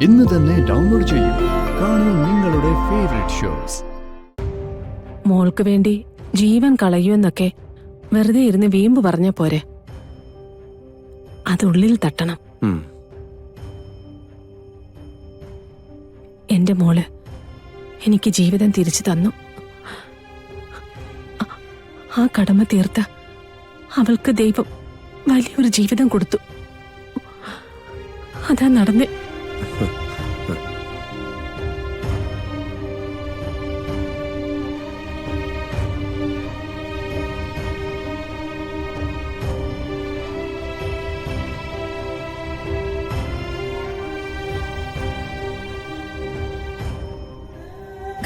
ഇന്ന് തന്നെ ഡൗൺലോഡ് ചെയ്യൂ. കാണൂ നിങ്ങളുടെ ഫേവറേറ്റ് ഷോസ്. മോൾക്ക് വേണ്ടി ജീവൻ കളയുമെന്നൊക്കെ വെറുതെ ഇരുന്ന് വീമ്പ് പറഞ്ഞ പോരെ, അതുള്ളിൽ തട്ടണം. എന്റെ മോള് എനിക്ക് ജീവിതം തിരിച്ചു തന്നു. ആ കടമ തീർത്ത അവൾക്ക് ദൈവം വലിയൊരു ജീവിതം കൊടുത്തു. അതാ നടന്നേ.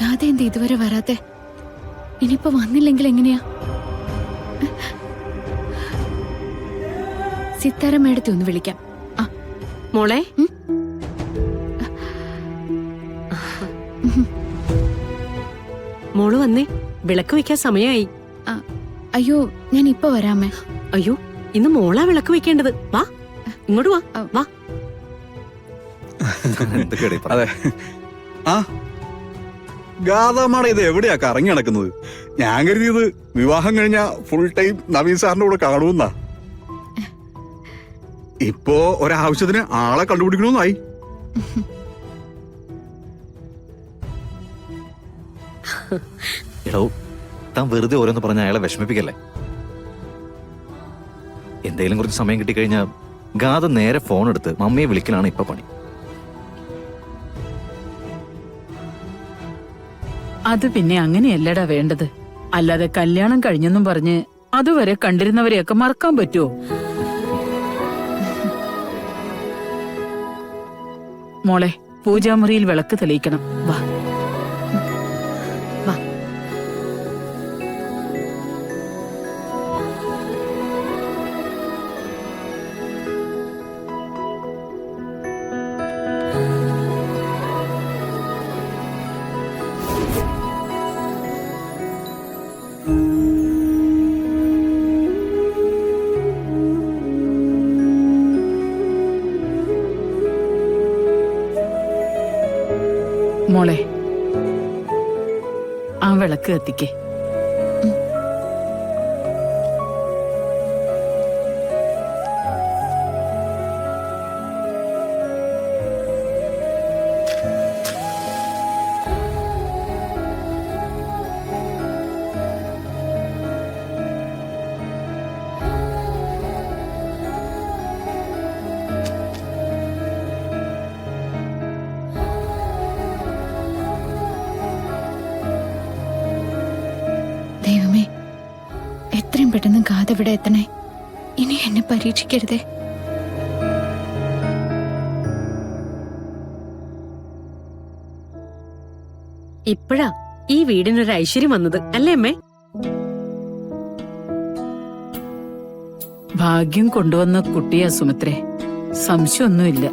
ഗാഥ എന്ത് ഇതുവരെ വരാത്തെ? ഇനിയിപ്പോ വന്നില്ലെങ്കിൽ എങ്ങനെയാ? സിത്താര മേടത്തെ ഒന്ന് വിളിക്കാം. മോളെ, മോള് വന്നേ, വിളക്ക് വെക്കാൻ സമയമായി. അയ്യോ, ഞാൻ ഇപ്പൊ വരാമേ. അയ്യോ, ഇന്ന് മോളാ വിളക്ക് വെക്കേണ്ടത്. വാ, ഇങ്ങോട്ട് വാ. വാ. അതെ, ആ ഗാഥാമാടെ ഇത് എവിടെയാ കറങ്ങി നടക്കുന്നത്? ഞാൻ കരുതിയത് വിവാഹം കഴിഞ്ഞ ഫുൾ ടൈം നവീൻ സാറിന്റെ കൂടെ കാണുമെന്നാ. ഇപ്പോ ഒരാവശ്യത്തിന് ആളെ കണ്ടുപിടിക്കണമെന്നായി. എടോ, താൻ വെറുതെ ഓരോന്ന് പറഞ്ഞ അയാളെ വിഷമിപ്പിക്കല്ലേ. എന്തെങ്കിലും കുറച്ച് സമയം കിട്ടിക്കഴിഞ്ഞാൽ ഗാഥ നേരെ ഫോൺ എടുത്ത് മമ്മിയെ വിളിക്കലാണ് ഇപ്പൊ പണി. അത് പിന്നെ അങ്ങനെയല്ലടാ വേണ്ടത്. അല്ലാതെ കല്യാണം കഴിഞ്ഞെന്നും പറഞ്ഞ് അതുവരെ കണ്ടിരുന്നവരെയൊക്കെ മറക്കാൻ പറ്റുമോ? മോളെ, പൂജാമുറിയിൽ വിളക്ക് തെളിയിക്കണം. വാ. വാ. മോളെ, ആ വിളക്ക് കത്തിക്കേ. ദൈവമേ, എത്രയും പെട്ടെന്ന് ഗാഥ ഇവിടെ എത്തണേ. ഇനി എന്നെ പരീക്ഷിക്കരുതേ. ഇപ്പഴാ ഈ വീടിനൊരു ഐശ്വര്യം വന്നത്, അല്ലേ അമ്മേ? ഭാഗ്യം കൊണ്ടുവന്ന കുട്ടിയാ സുമിത്രേ, സംശയമൊന്നുമില്ല.